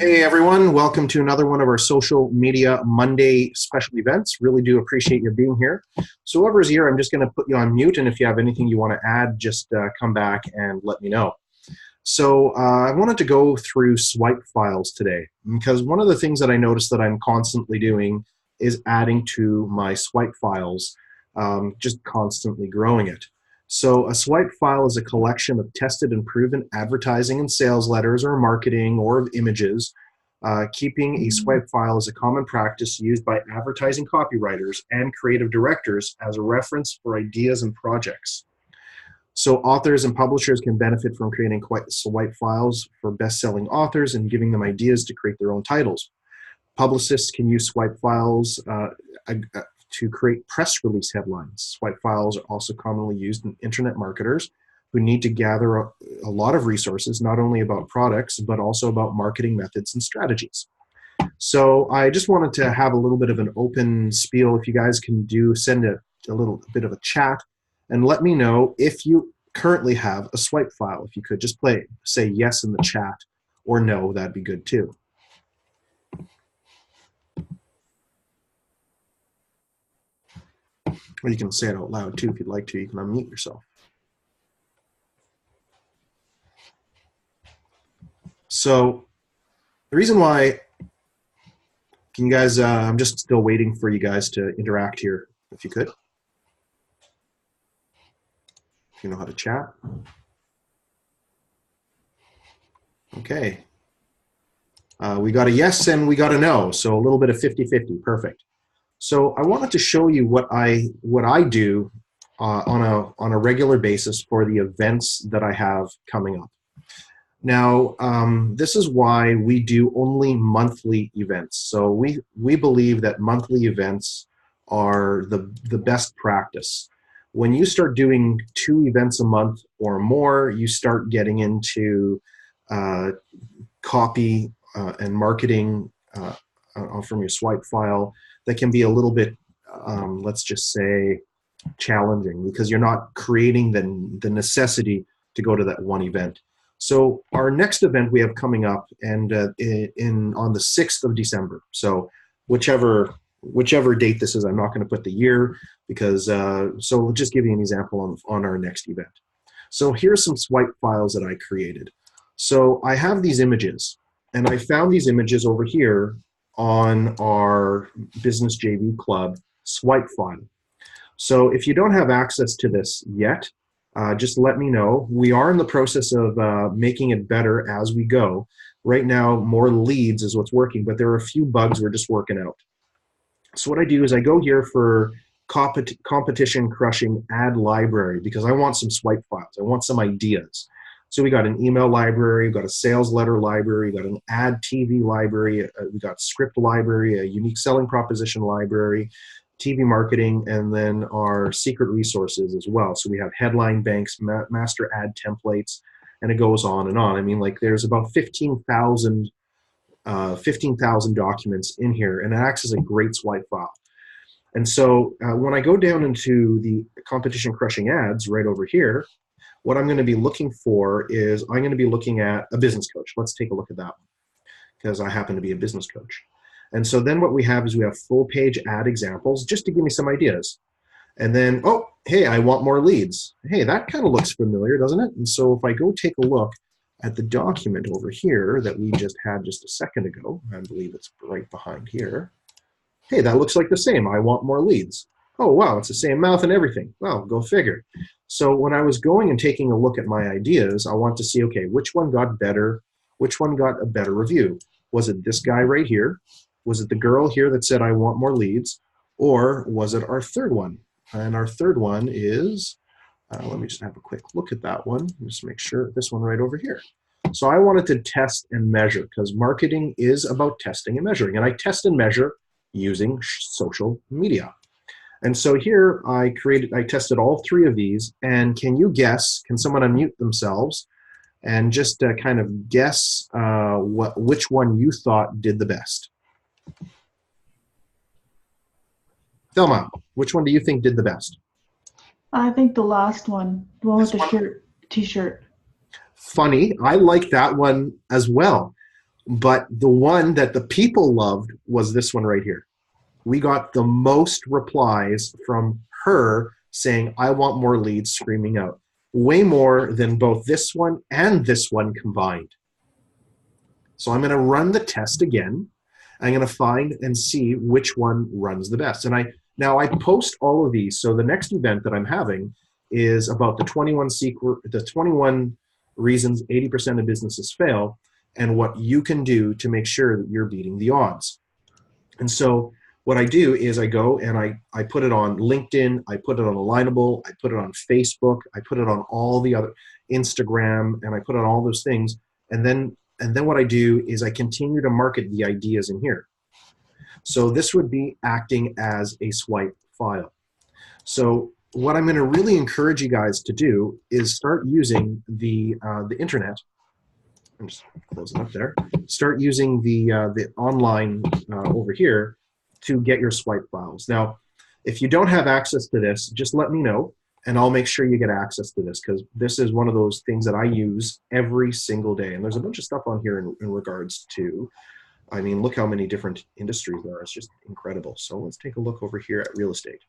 Hey everyone, welcome to another one of our Social Media Monday special events. Really do appreciate you being here. So whoever's here, I'm just going to put you on mute, and if you have anything you want to add, just come back and let me know. So I wanted to go through swipe files today, because one of the things that I noticed that I'm constantly doing is adding to my swipe files, just constantly growing it. So a swipe file is a collection of tested and proven advertising and sales letters or marketing or images. Keeping a swipe file is a common practice used by advertising copywriters and creative directors as a reference for ideas and projects. So authors and publishers can benefit from creating swipe files for best-selling authors and giving them ideas to create their own titles. Publicists can use swipe files to create press release headlines. Swipe files are also commonly used in internet marketers who need to gather a lot of resources, not only about products, but also about marketing methods and strategies. So I just wanted to have a little bit of an open spiel. If you guys can send a little bit of a chat and let me know if you currently have a swipe file. If you could just say yes in the chat or no, that'd be good too. Or you can say it out loud too if you'd like to. You can unmute yourself. So the reason why, can you guys, I'm just still waiting for you guys to interact here, if you could. If you know how to chat. Okay. We got a yes and we got a no, so a little bit of 50-50, perfect. So I wanted to show you what I do on a regular basis for the events that I have coming up. Now, this is why we do only monthly events. So we believe that monthly events are the best practice. When you start doing 2 events a month or more, you start getting into copy and marketing from your swipe file that can be a little bit, let's just say, challenging, because you're not creating the necessity to go to that one event. So our next event we have coming up, and on the 6th of December. So whichever date this is, I'm not going to put the year, because so we'll just give you an example on our next event. So here's some swipe files that I created. So I have these images, and I found these images over here on our Business JV Club swipe file. So if you don't have access to this yet, just let me know. We are in the process of making it better as we go. Right now, more leads is what's working, but there are a few bugs we're just working out. So what I do is I go here for competition crushing ad library, because I want some swipe files. I want some ideas. So we got an email library, we got a sales letter library, we got an ad TV library, we got script library, a unique selling proposition library, TV marketing, and then our secret resources as well. So we have headline banks, master ad templates, and it goes on and on. I mean, like, there's about 15,000 documents in here, and it acts as a great swipe file. And so when I go down into the competition crushing ads right over here, what I'm going to be looking for is I'm going to be looking at a business coach. Let's take a look at that one, because I happen to be a business coach. And so then what we have is we have full page ad examples, just to give me some ideas. And then, oh, hey, I want more leads. Hey, that kind of looks familiar, doesn't it? And so if I go take a look at the document over here that we just had just a second ago, I believe it's right behind here. Hey, that looks like the same. I want more leads. Oh, wow, it's the same mouth and everything. Well, go figure. So when I was going and taking a look at my ideas, I want to see, okay, which one got better? Which one got a better review? Was it this guy right here? Was it the girl here that said, I want more leads? Or was it our third one? And our third one is, let me just have a quick look at that one. Just make sure, this one right over here. So I wanted to test and measure, because marketing is about testing and measuring. And I test and measure using social media. And so here I tested all 3 of these, and can you guess, can someone unmute themselves and just kind of guess which one you thought did the best? Thelma, which one do you think did the best? I think the last one, the one with the t-shirt. Funny, I like that one as well. But the one that the people loved was this one right here. We got the most replies from her saying, I want more leads, screaming out. Way more than both this one and this one combined. So I'm going to run the test again. I'm going to find and see which one runs the best. And I post all of these. So the next event that I'm having is about the 21 reasons 80% of businesses fail, and what you can do to make sure that you're beating the odds. And so what I do is I go and I put it on LinkedIn, I put it on Alignable, I put it on Facebook, I put it on all the other Instagram, and I put on all those things. And then what I do is I continue to market the ideas in here. So this would be acting as a swipe file. So what I'm going to really encourage you guys to do is start using the internet. I'm just closing up there. Start using the online over here to get your swipe files. Now, if you don't have access to this, just let me know, and I'll make sure you get access to this, because this is one of those things that I use every single day. And there's a bunch of stuff on here in regards to, I mean, look how many different industries there are. It's just incredible. So let's take a look over here at real estate.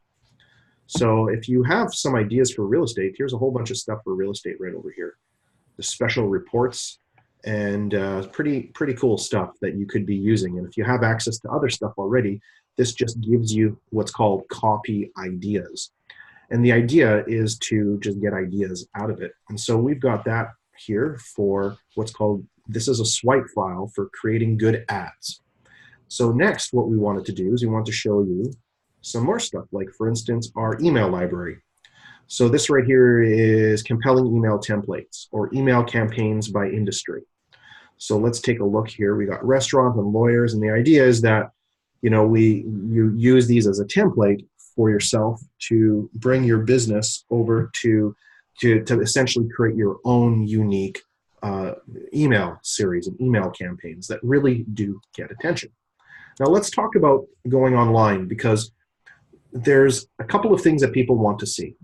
So if you have some ideas for real estate, here's a whole bunch of stuff for real estate right over here. The special reports and pretty cool stuff that you could be using. And if you have access to other stuff already, this just gives you what's called copy ideas. And the idea is to just get ideas out of it. And so we've got that here for what's called, this is a swipe file for creating good ads. So next, what we wanted to do is we want to show you some more stuff, like for instance, our email library. So this right here is compelling email templates or email campaigns by industry. So let's take a look here. We got restaurants and lawyers, and the idea is that, you know, you use these as a template for yourself to bring your business over to essentially create your own unique email series and email campaigns that really do get attention. Now let's talk about going online, because there's a couple of things that people want to see,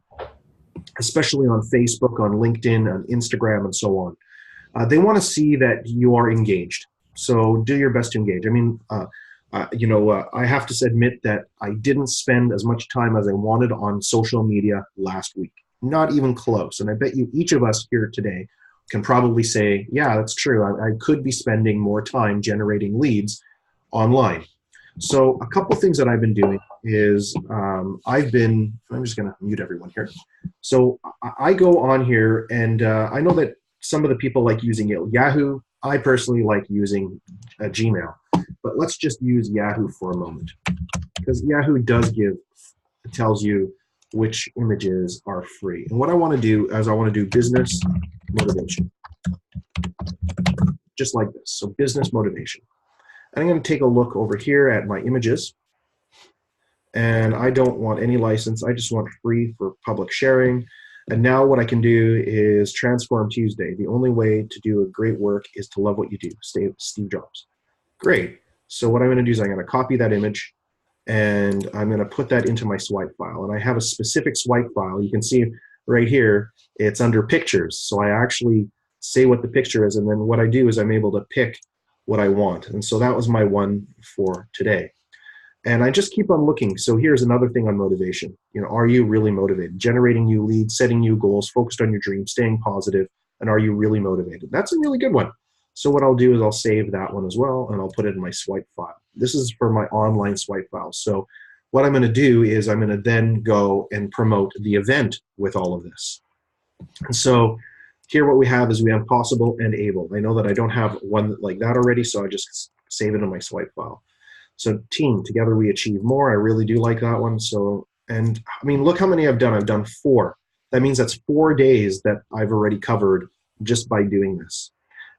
especially on Facebook, on LinkedIn, on Instagram, and so on. They want to see that you are engaged. So do your best to engage. I mean, I have to admit that I didn't spend as much time as I wanted on social media last week. Not even close. And I bet you each of us here today can probably say, yeah, that's true. I could be spending more time generating leads online. So a couple things that I've been doing is I'm just going to mute everyone here. So I go on here, and I know that some of the people like using Yahoo. I personally like using Gmail, but let's just use Yahoo for a moment, because Yahoo tells you which images are free. And what I want to do is I want to do business motivation, just like this. So business motivation. And I'm going to take a look over here at my images, and I don't want any license. I just want free for public sharing. And now what I can do is Transform Tuesday. The only way to do a great work is to love what you do. Steve Jobs. Great. So what I'm going to do is I'm going to copy that image, and I'm going to put that into my swipe file. And I have a specific swipe file. You can see right here, it's under pictures. So I actually say what the picture is, and then what I do is I'm able to pick what I want. And so that was my one for today. And I just keep on looking. So here's another thing on motivation. You know, are you really motivated? Generating new leads, setting new goals, focused on your dreams, staying positive, and are you really motivated? That's a really good one. So what I'll do is I'll save that one as well, and I'll put it in my swipe file. This is for my online swipe file. So what I'm going to do is I'm going to then go and promote the event with all of this. And so here what we have is we have possible and able. I know that I don't have one like that already, so I just save it in my swipe file. So team, together we achieve more. I really do like that one. So, and I mean, look how many I've done. I've done 4. That means that's 4 days that I've already covered just by doing this.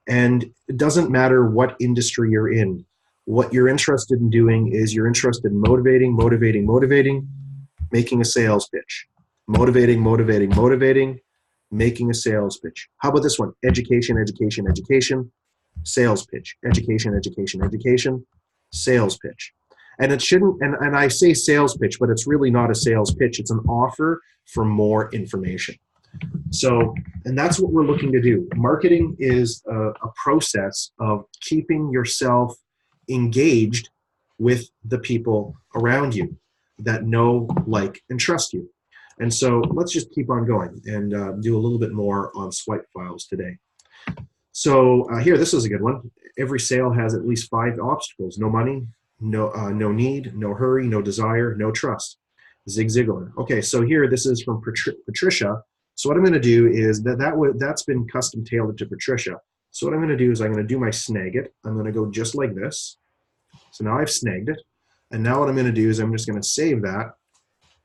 And it doesn't matter what industry you're in. What you're interested in doing is you're interested in motivating, making a sales pitch. Motivating, making a sales pitch. How about this one? Education, sales pitch. Education, sales pitch. And it shouldn't, and I say sales pitch, but it's really not a sales pitch. It's an offer for more information. So, and that's what we're looking to do. Marketing is a process of keeping yourself engaged with the people around you that know, like, and trust you. And so let's just keep on going and do a little bit more on swipe files today. So here, this is a good one. Every sale has at least 5 obstacles: no money, no need, no hurry, no desire, no trust. Zig Ziglar. Okay, so here, this is from Patricia. So what I'm going to do is that's been custom tailored to Patricia. So what I'm going to do is I'm going to do my snag it. I'm going to go just like this. So now I've snagged it. And now what I'm going to do is I'm just going to save that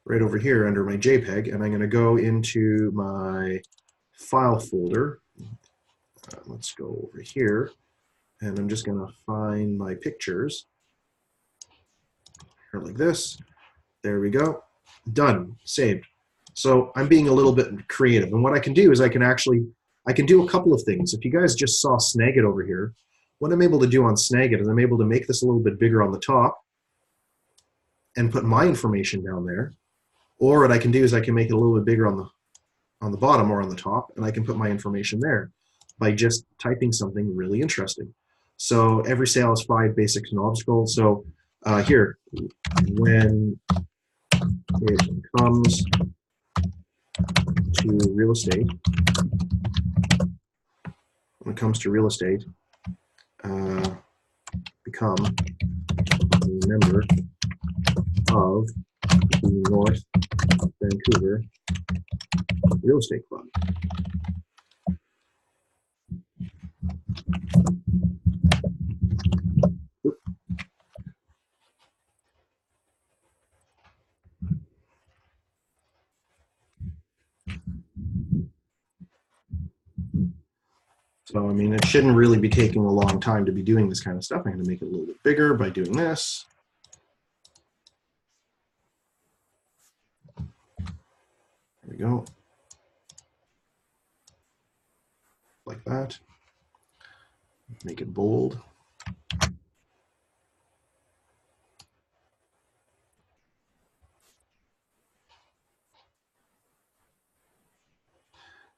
right over here under my JPEG, and I'm going to go into my file folder. Let's go over here, and I'm just going to find my pictures. Here, like this. There we go. Done. Saved. So I'm being a little bit creative, and what I can do is I can do a couple of things. If you guys just saw Snagit over here, what I'm able to do on Snagit is I'm able to make this a little bit bigger on the top and put my information down there. Or what I can do is I can make it a little bit bigger on the bottom or on the top, and I can put my information there by just typing something really interesting. So every sale has 5 basics and obstacles. So here, when it comes to real estate, become a member of the North Vancouver Real Estate Club. So, I mean, it shouldn't really be taking a long time to be doing this kind of stuff. I'm going to make it a little bit bigger by doing this. There we go. Like that. Make it bold.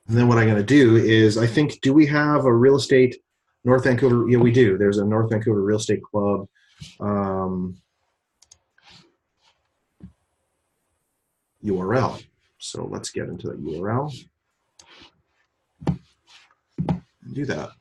And then what I'm going to do is, I think, do we have a real estate North Vancouver? Yeah, we do. There's a North Vancouver Real Estate Club URL. So let's get into that URL and do that.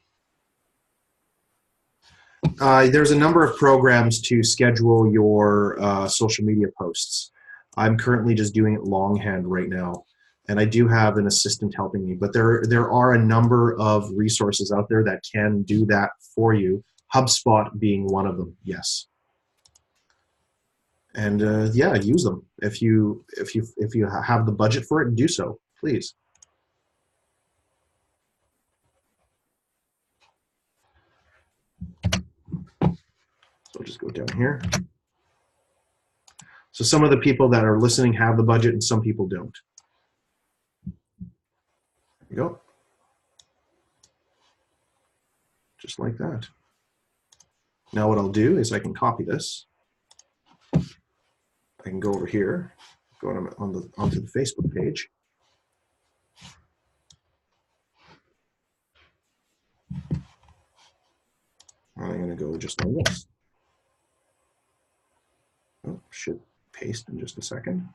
There's a number of programs to schedule your social media posts. I'm currently just doing it longhand right now, and I do have an assistant helping me, but there are a number of resources out there that can do that for you, HubSpot being one of them. Yes. And yeah, use them if you have the budget for it, and do so, please. So I'll just go down here. So some of the people that are listening have the budget, and some people don't. There we go. Just like that. Now what I'll do is I can copy this. I can go over here, go onto the Facebook page. I'm going to go just like this. Oh, should paste in just a second.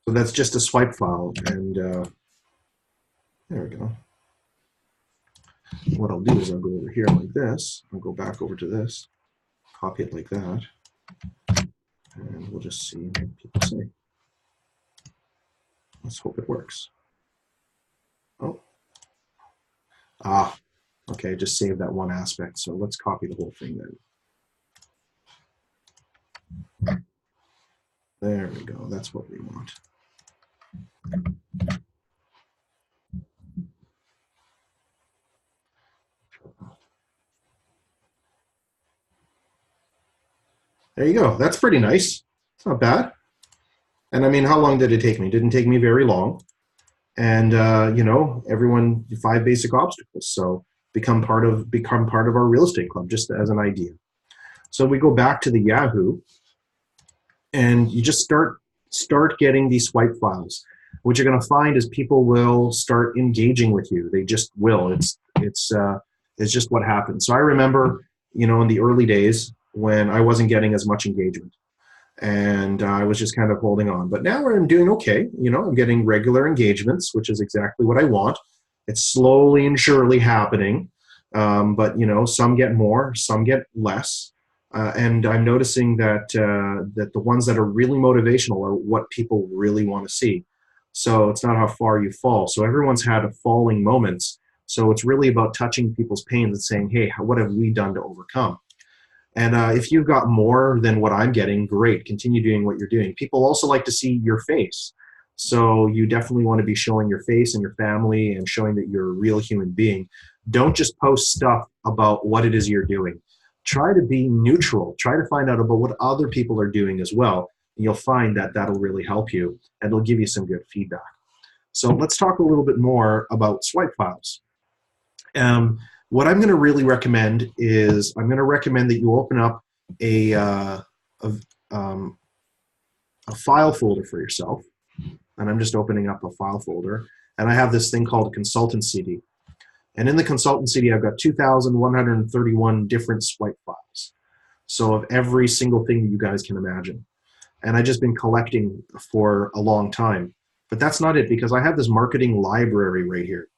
So that's just a swipe file, and there we go. What I'll do is I'll go over here like this. I'll go back over to this, copy it like that, and we'll just see what people say. Let's hope it works. Oh. Okay, just save that one aspect. So let's copy the whole thing then. There we go. That's what we want. There you go. That's pretty nice. It's not bad. And I mean, how long did it take me? It didn't take me very long. And you know, everyone, 5 basic obstacles. So become part of our real estate club, just as an idea. So we go back to the Yahoo, and you just start start getting these swipe files. What you're going to find is people will start engaging with you. They just will. It's just what happens. So I remember, in the early days when I wasn't getting as much engagement, and I was just kind of holding on. But now I'm doing okay. I'm getting regular engagements, which is exactly what I want. It's slowly and surely happening. But some get more, some get less. And I'm noticing that that the ones that are really motivational are what people really want to see. So it's not how far you fall. So everyone's had a falling moments. So it's really about touching people's pains and saying, hey, what have we done to overcome? And if you've got more than what I'm getting, great. Continue doing what you're doing. People also like to see your face. So you definitely want to be showing your face and your family and showing that you're a real human being. Don't just post stuff about what it is you're doing. Try to be neutral. Try to find out about what other people are doing as well. And you'll find that that'll really help you, and it'll give you some good feedback. So let's talk a little bit more about swipe files. What I'm going to really recommend is I'm going to recommend that you open up a file folder for yourself. And I'm just opening up a file folder. And I have this thing called a consultant CD. And in the consultant CD, I've got 2,131 different swipe files. So of every single thing that you guys can imagine. And I've just been collecting for a long time. But that's not it, because I have this marketing library right here.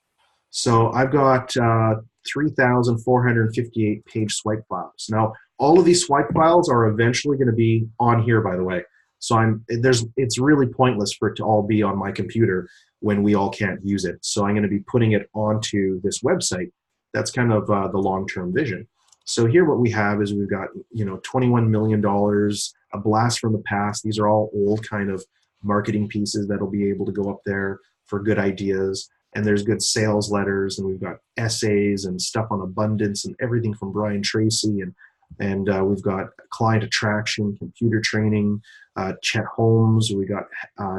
So I've got 3,458 page swipe files. Now, all of these swipe files are eventually going to be on here, by the way. So it's really pointless for it to all be on my computer when we all can't use it. So I'm going to be putting it onto this website. That's kind of the long-term vision. So here what we have is we've got, $21 million, a blast from the past. These are all old kind of marketing pieces that'll be able to go up there for good ideas. And there's good sales letters, and we've got essays and stuff on abundance and everything from Brian Tracy, and we've got client attraction, computer training, Chet Holmes, we got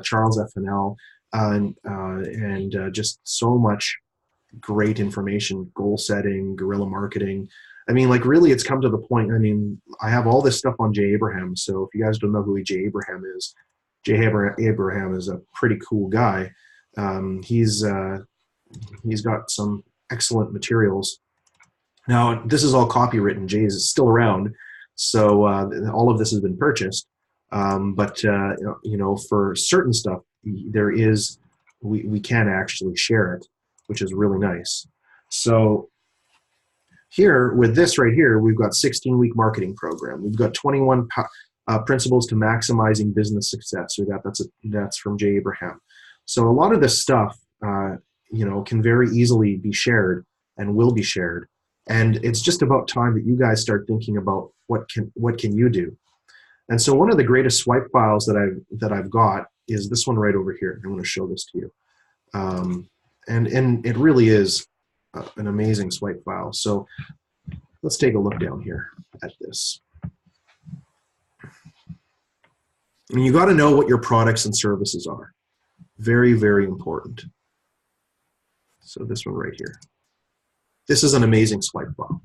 Charles FNL, and just so much great information, goal setting, guerrilla marketing. I mean, like, really, it's come to the point. I mean, I have all this stuff on Jay Abraham. So if you guys don't know who Jay Abraham is, Jay Abraham is a pretty cool guy. He's got some excellent materials. Now, this is all copywritten. Jay's is still around, so all of this has been purchased. But for certain stuff, we can actually share it, which is really nice. So here, with this right here, we've got 16-week marketing program. We've got 21 principles to maximizing business success. So that's from Jay Abraham. So a lot of this stuff, can very easily be shared and will be shared. And it's just about time that you guys start thinking about what can you do. And so one of the greatest swipe files that I've got is this one right over here. I'm going to show this to you. And it really is an amazing swipe file. So let's take a look down here at this. And you got to know what your products and services are. Very, very important. So this one right here. This is an amazing swipe file.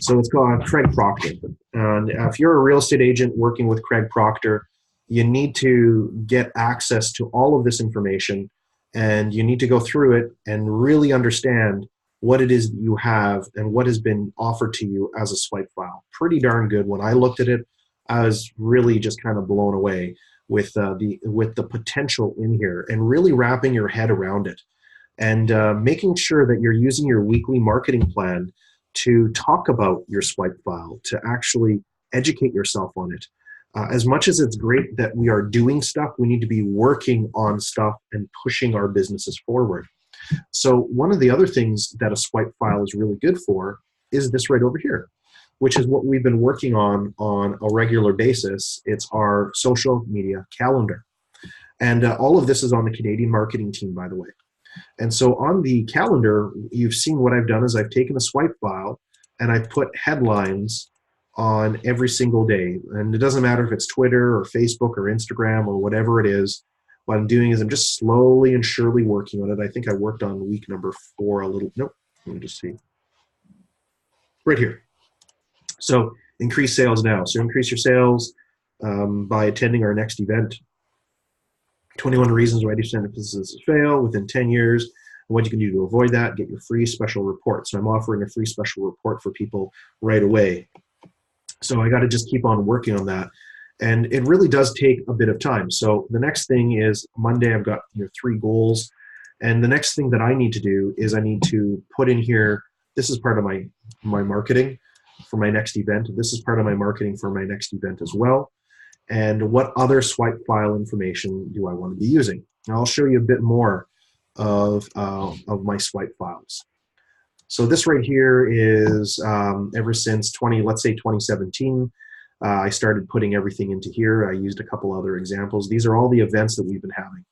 So it's called Craig Proctor. And if you're a real estate agent working with Craig Proctor, you need to get access to all of this information, and you need to go through it and really understand what it is that you have and what has been offered to you as a swipe file. Pretty darn good. When I looked at it, I was really just kind of blown away with the potential in here, and really wrapping your head around it, and making sure that you're using your weekly marketing plan to talk about your swipe file, to actually educate yourself on it. As much as it's great that we are doing stuff, we need to be working on stuff and pushing our businesses forward. So one of the other things that a swipe file is really good for is this right over here, which is what we've been working on a regular basis. It's our social media calendar. And all of this is on the Canadian marketing team, by the way. And so on the calendar, you've seen what I've done is I've taken a swipe file and I've put headlines on every single day. And it doesn't matter if it's Twitter or Facebook or Instagram or whatever it is. What I'm doing is I'm just slowly and surely working on it. I think I worked on week number 4 a little. Nope, let me just see. Right here. So increase sales now. So increase your sales by attending our next event. 21 reasons why 80% of businesses fail within 10 years, and what you can do to avoid that. Get your free special report. So I'm offering a free special report for people right away. So I got to just keep on working on that. And it really does take a bit of time. So the next thing is Monday, I've got 3 goals. And the next thing that I need to do is I need to put in here, this is part of my marketing for my next event. This is part of my marketing for my next event as well. And what other swipe file information do I want to be using? And I'll show you a bit more of my swipe files. So this right here is ever since let's say 2017, I started putting everything into here. I used a couple other examples. These are all the events that we've been having.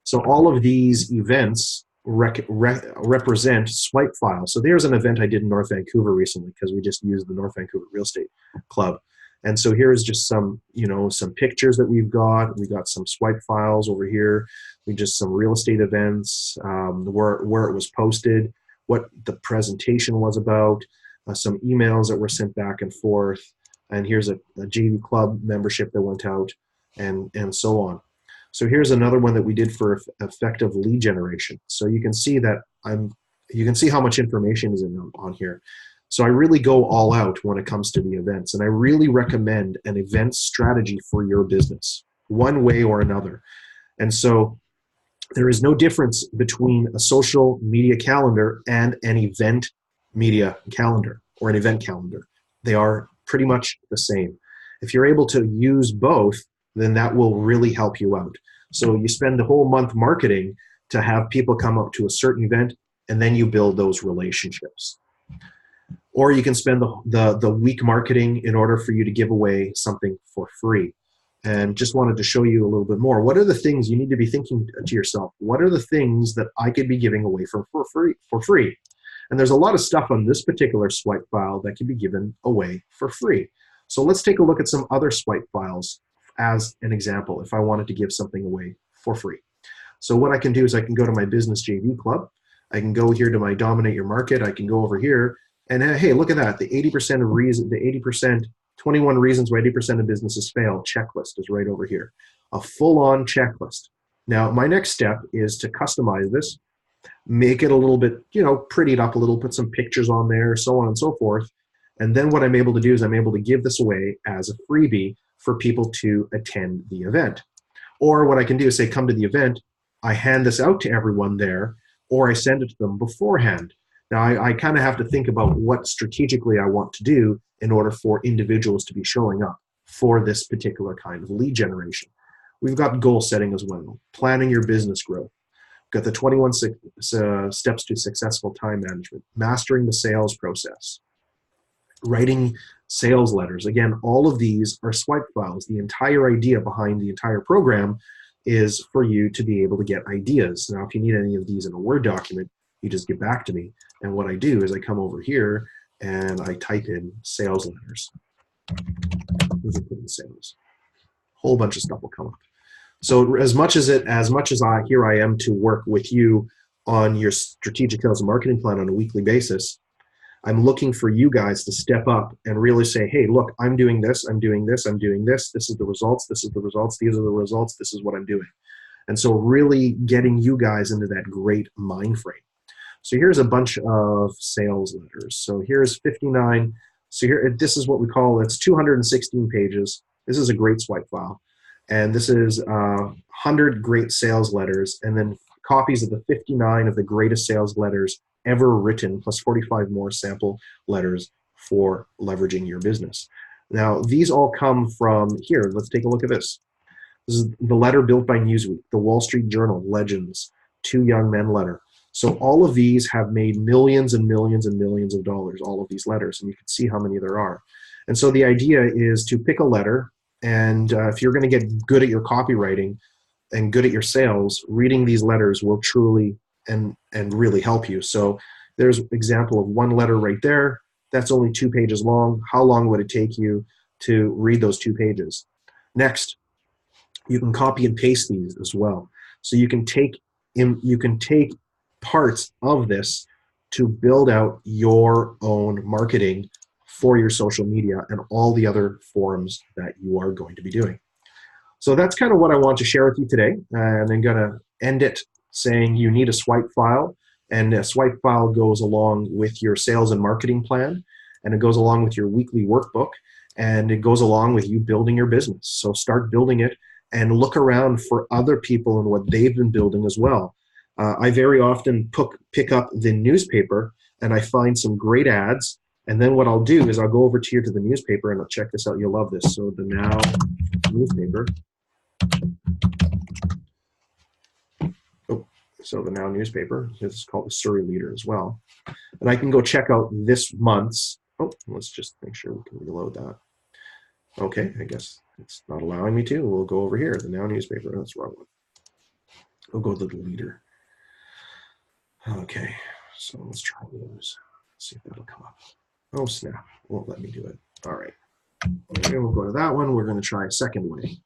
So all of these events represent swipe files. So there's an event I did in North Vancouver recently because we just used the North Vancouver Real Estate Club. And so here's just some, some pictures that we've got. We got some swipe files over here. We just some real estate events, where it was posted, what the presentation was about, some emails that were sent back and forth. And here's a JV Club membership that went out, and so on. So here's another one that we did for effective lead generation. So you can see that you can see how much information is on here. So I really go all out when it comes to the events, and I really recommend an event strategy for your business, one way or another. And so there is no difference between a social media calendar and an event media calendar or an event calendar. They are pretty much the same. If you're able to use both, then that will really help you out. So you spend the whole month marketing to have people come up to a certain event, and then you build those relationships. Or you can spend the week marketing in order for you to give away something for free. And just wanted to show you a little bit more. What are the things you need to be thinking to yourself? What are the things that I could be giving away for free? And there's a lot of stuff on this particular swipe file that can be given away for free. So let's take a look at some other swipe files as an example if I wanted to give something away for free. So what I can do is I can go to my Business JV Club. I can go here to my Dominate Your Market. I can go over here and hey, look at that. The 80%, 21 reasons why 80% of businesses fail checklist is right over here. A full-on checklist. Now, my next step is to customize this, make it a little bit, pretty it up a little, put some pictures on there, so on and so forth. And then what I'm able to do is I'm able to give this away as a freebie for people to attend the event. Or what I can do is say, come to the event, I hand this out to everyone there, or I send it to them beforehand. Now, I kind of have to think about what strategically I want to do in order for individuals to be showing up for this particular kind of lead generation. We've got goal setting as well, planning your business growth. We've got the 21 steps to successful time management, mastering the sales process, writing sales letters. Again, all of these are swipe files. The entire idea behind the entire program is for you to be able to get ideas. Now, if you need any of these in a Word document, you just get back to me. And what I do is I come over here and I type in sales letters. Put in sales. Whole bunch of stuff will come up. So as much as here I am to work with you on your strategic sales and marketing plan on a weekly basis, I'm looking for you guys to step up and really say, hey, look, I'm doing this, I'm doing this, I'm doing this. This is the results, this is the results, these are the results, this is what I'm doing. And so really getting you guys into that great mind frame. So here's a bunch of sales letters. So here's 59. So here, this is what we call, it's 216 pages. This is a great swipe file. And this is 100 great sales letters, and then copies of the 59 of the greatest sales letters ever written, plus 45 more sample letters for leveraging your business. Now, these all come from here. Let's take a look at this. This is the letter built by Newsweek, the Wall Street Journal, Legends, Two Young Men letter. So all of these have made millions and millions and millions of dollars, all of these letters, and you can see how many there are. And so the idea is to pick a letter, and if you're going to get good at your copywriting and good at your sales, reading these letters will truly and really help you. So there's an example of one letter right there. That's only 2 pages long. How long would it take you to read those 2 pages? Next, you can copy and paste these as well. So you can take parts of this to build out your own marketing for your social media and all the other forums that you are going to be doing. So that's kind of what I want to share with you today. And I'm going to end it saying you need a swipe file. And a swipe file goes along with your sales and marketing plan. And it goes along with your weekly workbook. And it goes along with you building your business. So start building it and look around for other people and what they've been building as well. I very often pick up the newspaper and I find some great ads. And then what I'll do is I'll go over here to the newspaper and I'll check this out. You'll love this. So the Now newspaper. Oh, so the Now newspaper. This is called the Surrey Leader as well. And I can go check out this month's. Oh, let's just make sure we can reload that. Okay, I guess it's not allowing me to. We'll go over here. The Now newspaper. That's the wrong one. We'll go to the Leader. Okay, so let's try news. See if that'll come up. Oh snap, won't let me do it. All right, okay, we'll go to that one. We're going to try a second way,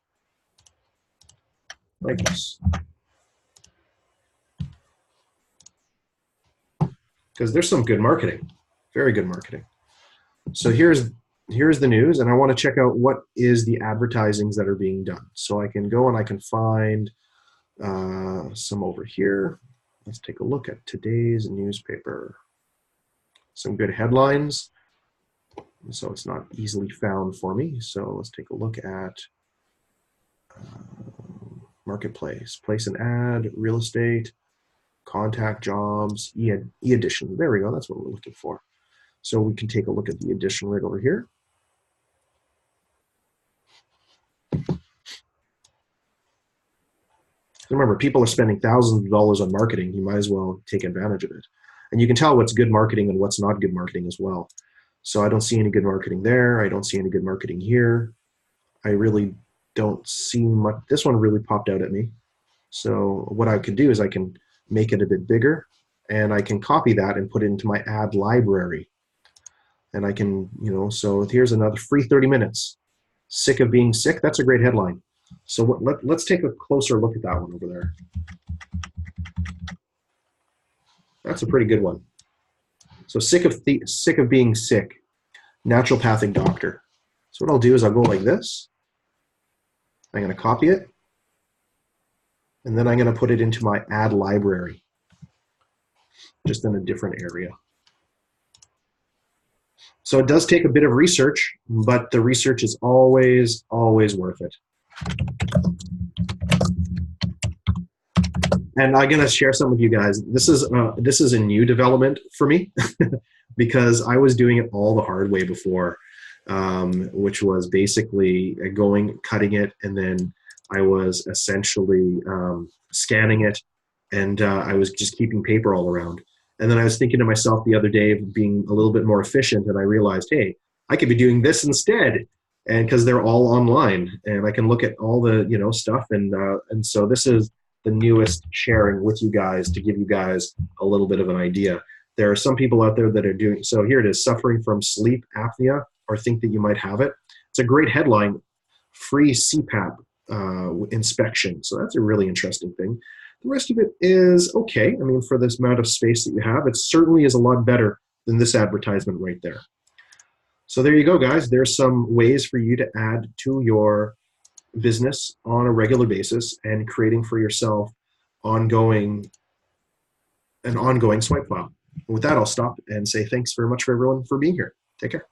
like this, because there's some good marketing, very good marketing. So here's the news, and I want to check out what is the advertisings that are being done. So I can go and I can find some over here. Let's take a look at today's newspaper. Some good headlines. So it's not easily found for me. So let's take a look at marketplace, place an ad, real estate, contact jobs, e-edition. There we go. That's what we're looking for. So we can take a look at the edition right over here. Remember, people are spending thousands of dollars on marketing. You might as well take advantage of it. And you can tell what's good marketing and what's not good marketing as well. So I don't see any good marketing there. I don't see any good marketing here. I really don't see much. This one really popped out at me. So what I can do is I can make it a bit bigger and I can copy that and put it into my ad library. And I can, so here's another free 30 minutes. Sick of being sick. That's a great headline. So let's take a closer look at that one over there. That's a pretty good one. So sick of being sick, naturopathic doctor. So what I'll do is I'll go like this. I'm going to copy it. And then I'm going to put it into my ad library, just in a different area. So it does take a bit of research, but the research is always, always worth it. And I'm going to share some with you guys. This is a new development for me because I was doing it all the hard way before, which was basically cutting it, and then I was essentially scanning it, and I was just keeping paper all around. And then I was thinking to myself the other day of being a little bit more efficient, and I realized, hey, I could be doing this instead. And because they're all online and I can look at all the, stuff. And so this is the newest sharing with you guys to give you guys a little bit of an idea. There are some people out there that are doing, so here it is, suffering from sleep apnea or think that you might have it. It's a great headline, free CPAP inspection. So that's a really interesting thing. The rest of it is okay. I mean, for this amount of space that you have, it certainly is a lot better than this advertisement right there. So there you go, guys. There's some ways for you to add to your business on a regular basis and creating for yourself an ongoing swipe file. With that, I'll stop and say thanks very much for everyone for being here. Take care.